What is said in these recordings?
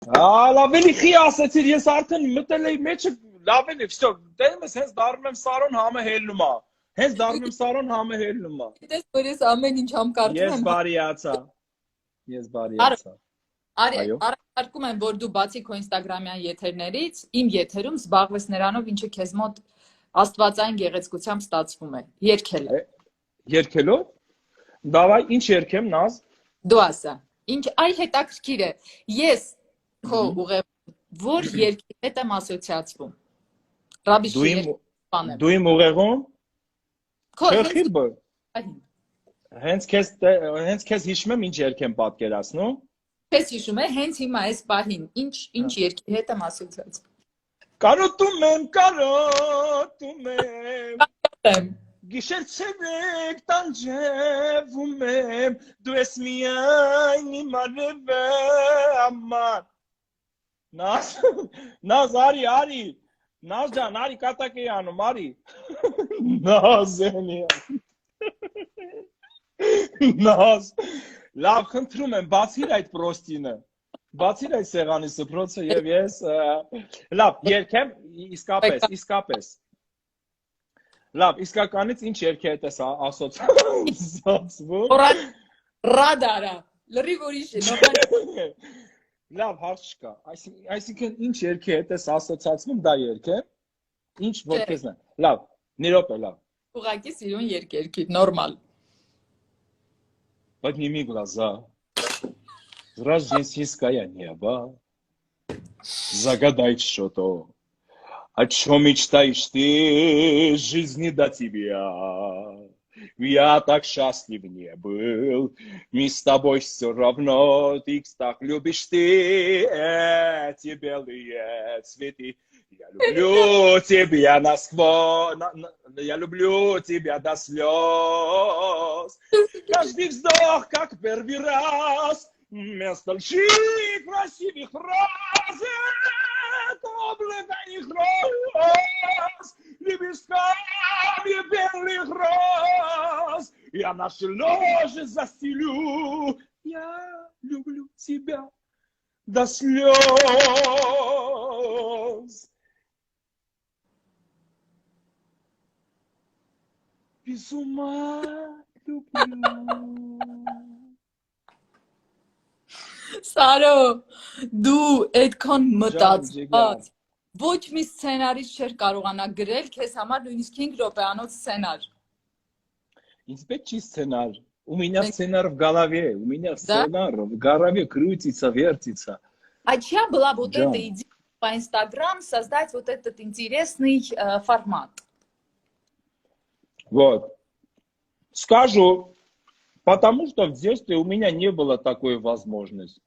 Լավ էլի խի ասեցիր, ես արդեն մտել էի մեջը, լավ էլի, վсё, դեմ ես հենց դառնում եմ Սարոն համը հելնում է։ Հենց դառնում եմ Սարոն համը հելնում է։ Գիտես, որ ես ամեն ինչ համ կարծում Ես եմ։ բարիացա։ Ես բարիացա։ Այո։ Առաջարկում եմ, որ դու բացի քո Instagram-յան եթերներից, իմ եթերում զբաղվես նրանով, ինչը քեզ մոտ աստվածային գեղեցկությամբ ստացվում է։ Երգելը։ Երգելով։ Դավայ, ինչ երգեմ, Նազ։ Դու ասա։ Ինչ այ հետաքրքիր է։ Ես քո ուղեղում որ երգի հետ եմ ասոցիացվում։ Ռաբիշի երգը։ Դու իմ ուղեղում։ Քո Խիբը։ Հենց քեզ հիշում եմ ինչ երգ եմ պատկերացնում։ Քեզ հիշում է հենց հիմա այս պահին ինչ երգի հետ եմ ասոցիացվում։ Կարոտում եմ Գիշեր ցերեկ տանջվում եմ դու ես միայն իմ արևը Նազ արի Նազ ջան արի կատակ էի անում արի Նազ էնի Նազ լավ խնդրում եմ բացիր այդ պրոստինը բացիր այդ սեղանի սփռոցը եւ ես լավ երկեմ իսկապես Լավ, իսկականից ինչ երգ է դες ասոցիացվում։ Ռադարա, լրիվ ուրիշ է, Լավ, հարց չկա։ Այսինքն ինչ երգ է դες ասոցիացվում, դա երգ է։ Ինչ որ քեզն է։ Լավ, մի րոպե, лав. Ուղղակի սիրուն երգերքի, նորմալ։ Подними глаза. Рождественская небо. Загадай что-то. О чем мечтаешь ты, жизни до тебя? Я так счастлив не был, мы с тобой все равно, ты так любишь ты эти белые цветы. Я люблю тебя насквозь, я люблю тебя до слез. Каждый вздох, как первый раз, вместо лжи красивых фраз. Облака роз, лепестками белых роз, я наши ложи застелю, я люблю тебя до слез. Без ума люблю. Սարո, դու այդքան մտածված, ոչ մի սցենարից չէր կարողանա գրել քեզ համար նույնիսկ 5 րոպեանոց սցենար։ Ինձ պետք չի սցենար, у меня сценар в голове, у меня сценар в голове крутится, вертится. А чья была вот эта идея по Instagram создать вот этот интересный формат? Вот. Скажу. Потому что в детстве у меня не было такой возможности.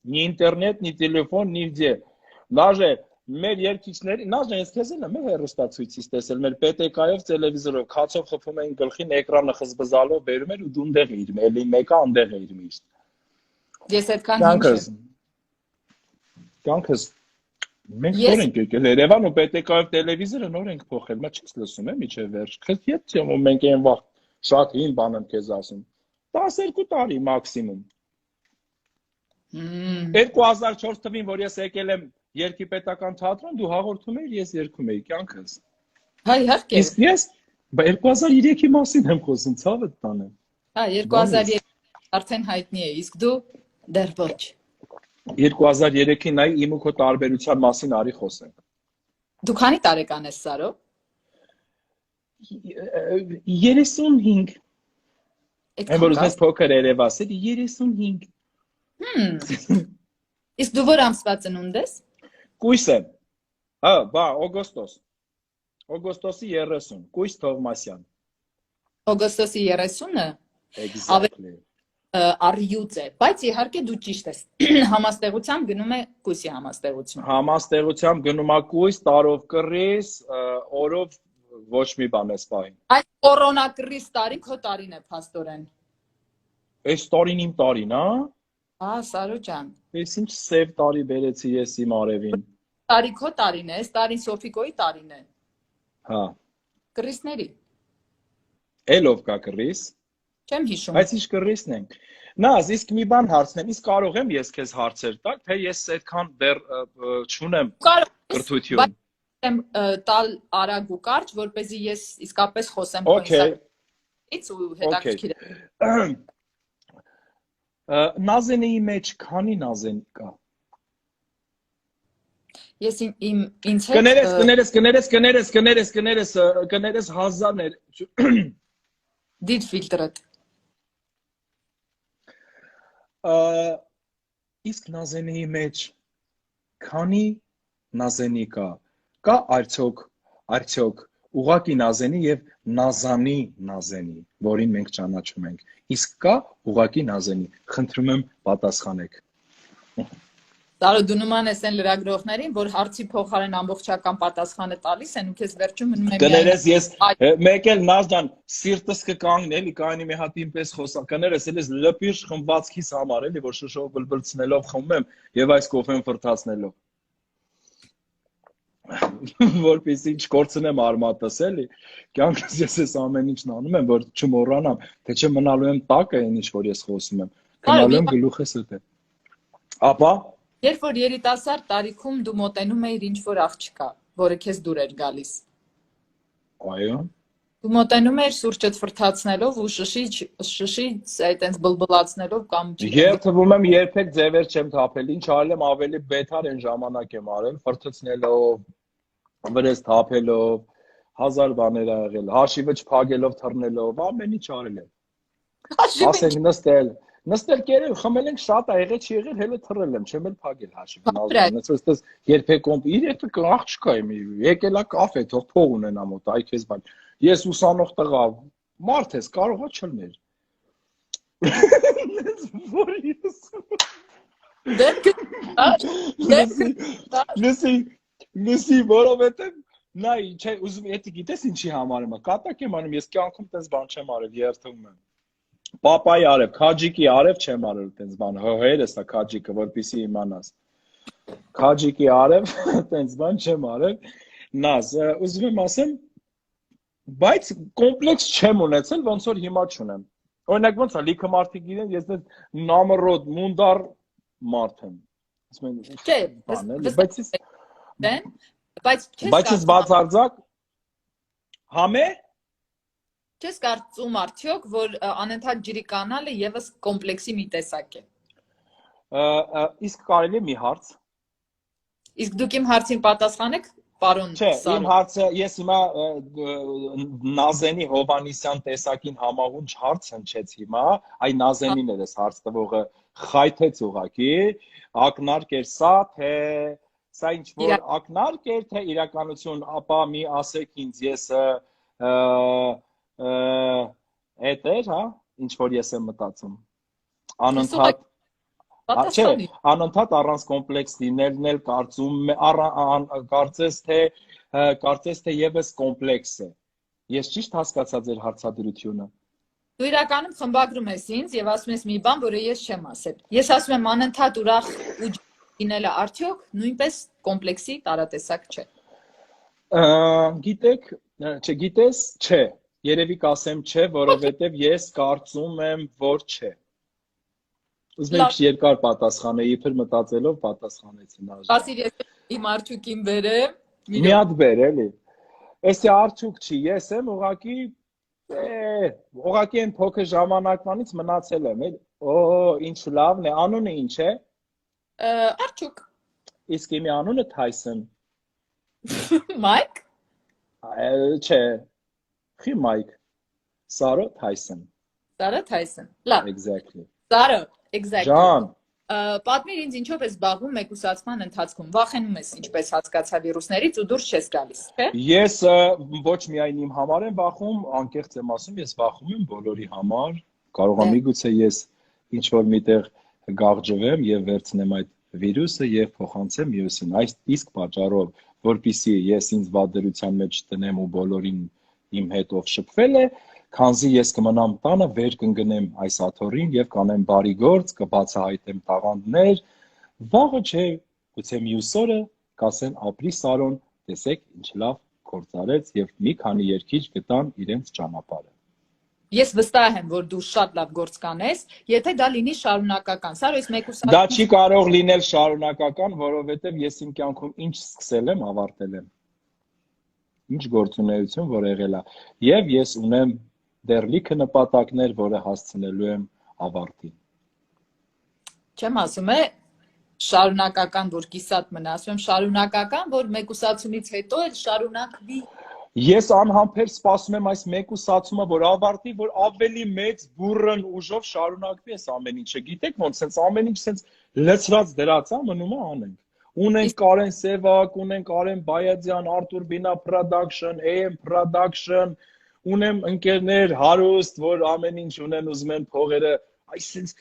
Ни интернет, ни телефон, нигде. Даже մեր երկիչների, նաժն ես քեզ էլ եմ հեռուստացույցից տեսել, մեր PTK-ով տելևիզորով քացով խփում էին գլխին էկրանը խզբզալով բերում էր ու դու ընդեղ իր էլի մեկը ընդեղ էր միշտ։ Ես այդքան հինչ Կյանքս մենք նոր ենք եկել Երևան ու PTK-ով տելևիզորը նոր ենք փոխել, մա չես լսում է միջև վերջ։ Քեզ ետ չեմ ու մենք այն վաղ շատ հին բան եմ քեզ ասում։ 12 տարի մաքսիմում։ 2004 թվին, որ ես եկել եմ Երկի պետական թատրոն, դու հաղորդում ես, ես երգում եի կյանքս։ Հա, իհարկե։ Իսկ ես 2003-ի մասին եմ խոսում, ցավը տանեմ։ Հա, 2003 արդեն հայտնի է, իսկ դու դեռ ոչ։ 2003-ին նայ իմ ու քո տարբերության մասին արի խոսենք։ Դու քանի տարեկան ես, Սարո։ 35։ Այն որ ես փոքր երևաս, 35։ Իսկ դու որ ամսվա ծնունդ ես։ Կույս եմ, հա, բա, օգոստոս, օգոստոսի 30, Կույս Թովմասյան։ Օգոստոսի 30-ը առյուծ է, բայց իհարկե դու ճիշտ ես, համաստեղությամբ գնում է Կույսի համաստեղություն։ Համաստեղությամբ գնում է Կույս, տարով կռիս, օրով ոչ մի բան ես պահին։ Այս կորոնա կռիս տարին քո տարին է փաստորեն։ Այս տարին իմ տարին, հա։ Հա, Սարո ջան։ Ես ինչ սև տարի բերեցի ես իմ արևին։ Տարի քո տարին է, այս տարին Սոֆիկոյի տարին է։ Հա։ Կռիսների։ Էլով կա կռիս։ Չեմ հիշում։ Բայց ինչ կռիսն են։ Նազ, իսկ մի բան հարցնեմ, իսկ կարող եմ ես քեզ հարցեր տալ, թե ես այդքան դեռ չունեմ կրթություն։ Եմ տալ արագ ու կարճ, որպեսզի ես իսկապես խոսեմ քո ու հետաքրքիր է։ Նազենիի մեջ քանի նազեն կա։ Ես ինձ հետ կներես հազարներ դիտ ֆիլտրդ։ Իսկ նազենիի մեջ քանի նազենի կա։ Կա արդյոք ուղակի նազենի եւ նազանի նազենի, որին մենք ճանաչում ենք։ Իսկ կա ուղակի նազենի։ Խնդրում եմ պատասխանեք։ Սարո դու նման ես այն լրագրողներին, որ հարցի փոխարեն ամբողջական պատասխանը տալիս են ու քեզ վերջում մնում է կներես ես մեկ էլ Նազ ջան սիրտս կկանգնի էլի կայանի մի հատ ինպես խոսա կներես էլի լպիր խմվածքիս համար էլի որ շշով բլբլցնելով խմում եմ եւ այս կոֆեն ֆրթացնելով որպես ինչ կորցնեմ արմատս էլի կյանքս ես այս ամեն ինչն անում եմ որ չմոռանամ թե չմնալու եմ տակը այն ինչ որ ես խոսում եմ գնալու եմ գլուխս հետ ապա երբ որ երիտասարդ տարիքում դու մոտենում էիր ինչ որ աղջկա որը քեզ դուր էր գալիս այո դու մոտենում էիր սուրճդ ֆրթացնելով ու շշից այտենց բլբլացնելով կամ Եվ թվում եմ երբեք ձևեր չեմ թափել ինչ արել եմ ավելի բետար այն ժամանակ եմ արել ֆրթացնելով վրես թափելով հազար բաներ ա եղել հաշիվը չփակելով թռնելով ամեն ինչ արել եմ ասենք նստել կերել խմել ենք շատ ա եղել չի եղել հենց թռել եմ չեմ էլ փակել հաշիվը նացած երբեք երբեք աղջկա եմ եկելա կաֆե թող փող ունենա մոտ այ քեզ բան ես ուսանող տղա մարդ ես կարողա չլներ Լսի, որովհետև նայ, չէ, ուզում եմ, գիտես ինչի համար եմ, կատակ եմ անում, ես կյանքում տես բան չեմ արել, երթվում եմ։ Պապայի արև, քաջիկի արև չեմ արել տես բան, հերս է քաջիկը, որպեսզի իմանաս։ Քաջիկի արև, տես բան չեմ արել։ Նազ, ուզում եմ ասեմ, բայց կոմպլեքս չեմ ունեցել, ոնց որ հիմա չունեմ։ Օրինակ ոնց է, լիքը մարդիկ իրեն, ես նամրոդ, մունդար մարդ եմ։ Չէ, բայց ես բացարձակ համե Չես կարծում արդյոք, որ անընդհատ ջրի կանալը եւս կոմպլեքսի մի տեսակ է։ Իսկ կարելի է մի հարց։ Իսկ դուք իմ հարցին պատասխանեք, պարոն Սարո։ Չէ, իմ հարցը ես հիմա Նազենի Հովանիսյան տեսակին համահունչ հարց հնչեց հիմա, այ Նազենին էր ես հարց տվողը խայթեց ուղակի, ակնարկ էր սա, թե սա ինչ որ ակնարկ էր, թե իրականություն, ապա մի ասեք ինձ ես էդ էր, հա, ինչ որ ես եմ մտածում։ Անընդհատ առանց կոմպլեքս լինելն էլ կարծես թե եւս կոմպլեքս է։ Ես ճիշտ հասկացա ձեր հարցադրությունը։ Դու իրականում խմբագրում ես ինձ եւ ասում ես մի բան, որը ես չեմ ասել։ Ես ասում եմ անընդհատ ուրախ ու լինելը արդյոք նույնպես կոմպլեքսի տարատեսակ չէ։ Գիտեք, չգիտես, չէ։ Երևի կասեմ չէ, որովհետև ես կարծում եմ, որ չէ։ Ուզում եմ երկար պատասխանել, իբր մտածելով պատասխանեցի նաժ։ Ասիր ես իմ արդյունքին բերեմ։ Մի հատ բեր, էլի։ Էսի արդյունք չի, ես եմ ուղղակի այն փոքր ժամանակվանից մնացել եմ, էլի։ Օ, ինչ լավն է, անունը ինչ է։ Արդյունք։ Իսկ իմի անունը Թայսոն։ Մայք։ Չէ, խի Մայք։ Սարո Թայսոն։ Սարո Թայսոն։ Լավ։ Exactly։ Սարո, exactly։ Ջան։ Պատմիր ինձ ինչով ես զբաղվում մեկուսացման ընթացքում։ Վախենում ես ինչպես հասկացա վիրուսներից ու դուրս չես գալիս, չէ՞։ Ես ոչ միայն իմ համար եմ վախում, անկեղծ եմ ասում, ես վախում եմ բոլորի համար։ Կարող է միգուցե ես ինչ որ միտեղ գաղջվեմ եւ վերցնեմ այդ վիրուսը եւ փոխանցեմ մյուսին։ Այս իսկ պատճառով, որpիսի ես ինձ վատերության մեջ տնեմ ու բոլորին իմ հետ ով շփվել է, քանզի ես կմնամ տանը, վեր կընկնեմ այս աթոռին եւ կանեմ բարի գործ, կբացահայտեմ տաղանդներ, վաղը չէ, գուցե մյուս օրը կասեն ապրի Սարոն, տեսեք ինչ լավ գործ արեց եւ մի քանի երկիր գտան իրենց ճանապարհը։ Ես վստահ եմ, որ դու շատ լավ գործ կանես, եթե դա լինի շարունակական։ Սարո, ես մեկուսացում Դա չի կարող լինել շարունակական, որովհետև ես իմ կյանքում ինչ սկսել եմ, ավարտել եմ։ Ինչ գործունեություն, որ եղել է։ Եվ ես ունեմ դեռ լիքը նպատակներ, որը հասցնելու եմ ավարտին։ Չեմ ասում շարունակական, որ կիսատ մնա, ասում եմ շարունակական, որ մեկուսացումից հետո էլ շարունակվի։ Ես անհամբեր սպասում եմ այս մեկուսացումը, որ ավարտի, որ ավելի մեծ բուրըն ուժով շարունակվի այս ամեն ինչը։ Գիտեք ոնց, սենց ամեն ինչ սենց լցրած դրած է, մնում է անենք։ Ունենք Կարեն Սևակ, ունենք Արեն Բայադյան, Արտուր Բինա Production, AM Production, ունեմ ընկերներ հարուստ, որ ամեն ինչ ունեն, ուզում են փողերը, այս սենց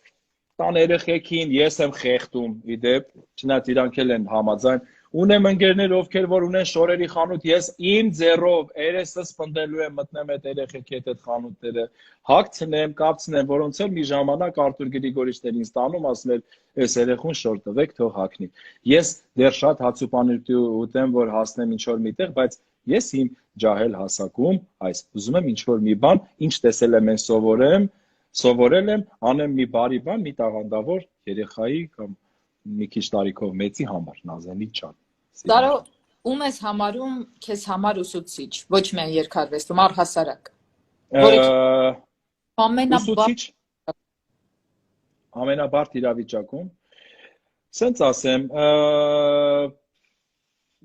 տան երեխեքին ես եմ խեղդում, իդեպ, չնայած իրանք էլ են համաձայն։ Ունեմ ընկերներ, ովքեր որ ունեն շորերի խանութ, ես իմ ձեռով երեսս պնդելու եմ մտնեմ այդ երեխեքի հետ այդ խանութները, հագցնեմ, կապցնեմ, որոնց էլ մի ժամանակ Արտուր Գրիգորիչն ինձ տանում, ասում էր, այս երեխուն շոր տվեք, թող հագնի։ Ես դեռ շատ հացուպանիր ուտեմ, որ հասնեմ ինչ-որ միտեղ, բայց ես իմ ջահել հասակում, ուզում եմ ինչ-որ մի բան, ինչ տեսել եմ են սովորել եմ, անեմ մի բարի բան, մի տաղանդավոր երեխայի կամ մի քիչ տարիքով մեծի համար, Նազենի ջան։ Սարո, ում ես համարում քեզ համար ուսուցիչ, ոչ միայն երգարվեստում, առհասարակ։ Ուսուցիչ ամենաբարդ իրավիճակում, սենց ասեմ,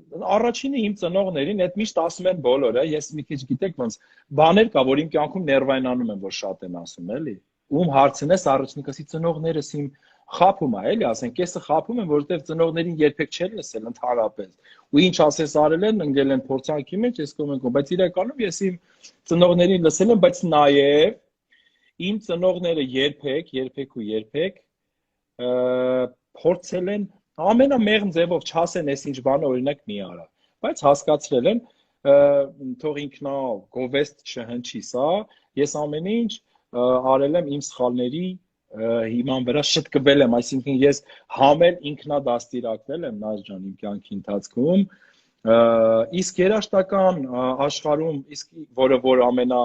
առաջինը իմ ծնողներին, այդ միշտ ասում են բոլորը, ես մի քիչ գիտեք ոնց, բաներ կա, որ իմ կյանքում ներվայնանում են, որ շատ են ասում, էլի, ում հարցնես առաջնիկասի ծնողներս իմ խափում է, էլի, ասենք, կեսը խափում են, որովհետև ծնողներին երբեք չեն լսել ընդհանրապես, ու ինչ ասես արել են, ընկել են փորձանքի մեջ, ես կոմենտում, բայց իրականում ես իմ ծնողներին լսել եմ, բայց նաև իմ ծնողները երբեք փորձել են ամենամեղմ ձևով չասեն այս ինչ բանը օրինակ մի արա, բայց հասկացրել են, թող ինքնա գովեստ չհնչի սա, ես ամեն ինչ արել եմ իմ սխալների հիման վրա շտկվել եմ, այսինքն ես համել ինքնադաստիարակվել եմ Նազ ջան իմ կյանքի ընթացքում, իսկ երաժշտական աշխարհում, իսկ որ ամենա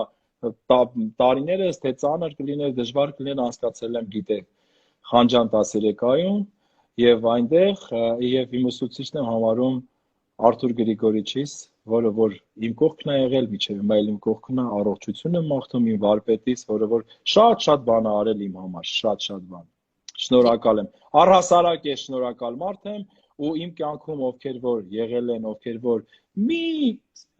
տարիներս թե ծանր կլիներ, դժվար կլիներ անցկացրել եմ գիտեք Խանջան 13-այում եւ այնտեղ եւ իմ ուսուցիչն եմ համարում Արտուր Գրիգորիչիս, որը որ իմ կողքն է եղել, միջև հիմա իմ կողքն է, առողջություն եմ մաղթում իմ վարպետից, որը որ շատ բան է արել իմ համար, շատ բան։ Շնորհակալ եմ։ Առհասարակ ես շնորհակալ մարդ եմ ու իմ կյանքում ովքեր որ եղել են, ովքեր որ մի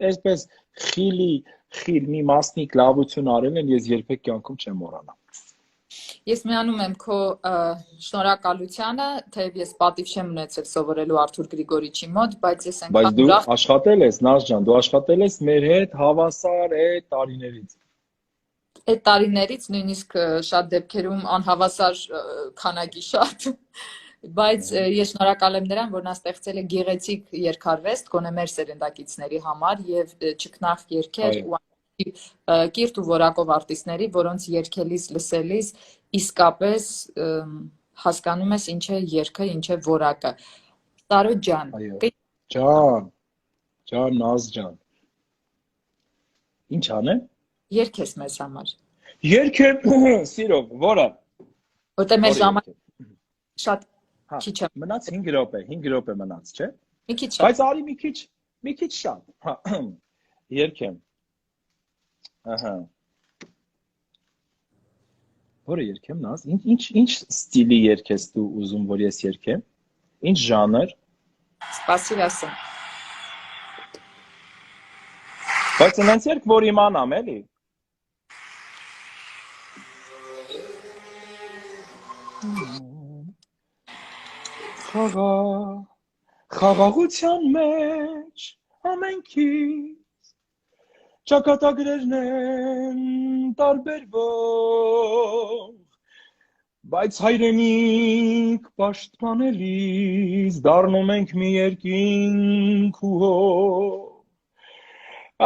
այսպես խիլ մի մասնիկ լավություն արել են, ես երբեք կյանքում չեմ մոռանա։ Ես միանում եմ քո շնորհակալությանը, թեև ես պատիվ չեմ ունեցել սովորելու Արտուր Գրիգորիչի մոտ, բայց ես այնքան ուրախ։ Բայց դու աշխատել ես, Նազ ջան, դու աշխատել ես մեր հետ հավասար այդ տարիներից։ Այդ տարիներից նույնիսկ շատ դեպքերում անհավասար քանակի շատ, բայց ես շնորհակալ եմ նրան, որ նա ստեղծել է գեղեցիկ երգարվեստ գոնե մեր սերնդակիցների համար եւ չքնաղ երգեր ու կիրթ ու որակով արտիստների, որոնց երգելիս, լսելիս իսկապես հասկանում ես ինչ է երգը, ինչ է որակը։ Սարո ջան, ջան, Նազ ջան։ Ինչ անեմ։ Երգ ես մեզ համար։ Երգ սիրով, որը։ Որտե մեր ժամանակ շատ քիչ է։ Մնաց 5 րոպե մնաց, չէ՞։ Մի քիչ շատ։ Բայց արի մի քիչ շատ։ Հա։ Երգ եմ։ Ահա։ Որը երգեմ Նազ։ Ինչ ստիլի երգ ես դու ուզում որ ես երգեմ։ Ինչ ժանր։ Սպասիր ասեմ։ Բայց այնց երգ որ իմանամ, էլի։ Խաղաղության մեջ ամենքից ճակատագրերն են տարբերվող, բայց հայրենիք պաշտպանելիս դառնում ենք մի երկինք ու հող,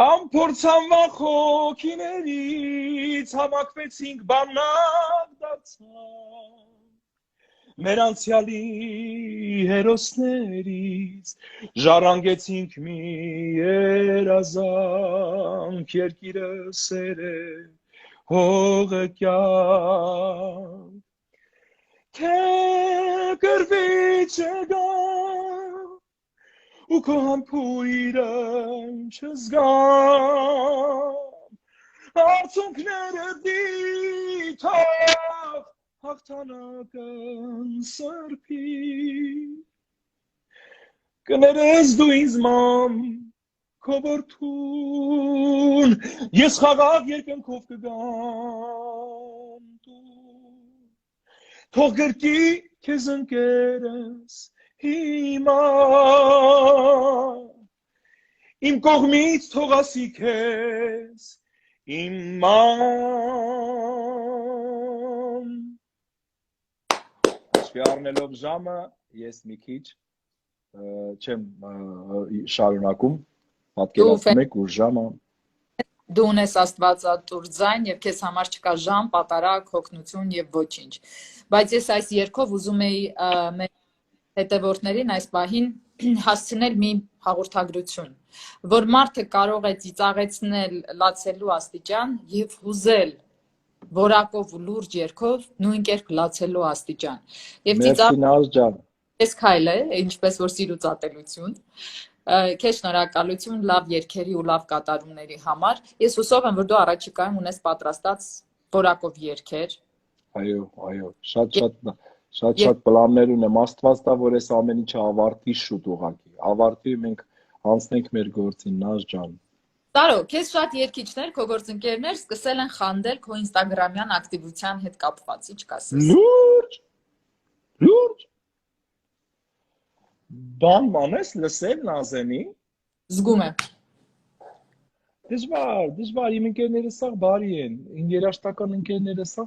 ամփորձանվան խոքիներից հավաքվեցինք բանակ դարձանք, մեր անցյալի հերոսներից ժառանգեցինք մի երազանք, երկիրը սեր է, հողը կյան թե գրվի չգա ու քո համբույրը չզգամ արցունքները դիթող հաղթանակն սրբի կներես դու ինձ մամ քո որդուն ես խաղաղ երկնքով կգամ թող գրկի քեզ ընկերս հիմա իմ կողմից թող ասի քեզ իմ մամ Հաշվի առնելով ժամը ես մի քիչ չեմ շարունակում պատկերացնում եք ուր ժամը Դու ունես աստվածատուր ձայն եւ քեզ համար չկա ժամ, պատարագ, հոգնություն եւ ոչինչ։ Բայց ես այս երգով ուզում էի մեր հետևորդներին այս պահին հասցնել մի հաղորդագրություն, որ մարդը կարող է ծիծաղեցնել լացելու աստիճան եւ հուզել որակով ու լուրջ երգով նույն կերպ լացելու աստիճան։ Եվ ծիծաղ Ես քայլ է, ինչպես որ սիրուց ատելություն, քեզ շնորհակալություն լավ երգերի ու լավ կատարումների համար։ Ես հուսով եմ, որ դու առաջիկայում ունես պատրաստած որակով երգեր։ Այո, շատ պլաններ ունեմ, Աստված տա, որ այս ամեն ինչը ավարտի շուտ ուղղակի։ Ավարտի մենք անցնենք մեր գործին, Նազ ջան։ Տարո, քեզ շատ երգիչներ, քո գործընկերներ սկսել են խանդել քո ինստագրամյան ակտիվության հետ կապված, ինչ կասես։ Լուրջ։ Բան մանես լսել Նազենի։ Զգում եմ։ Դժվար, իմ ընկերները սա բարի են, իմ երաժշտական ընկերները սա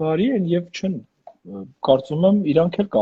բարի են եւ չեն կարծում եմ իրանք էլ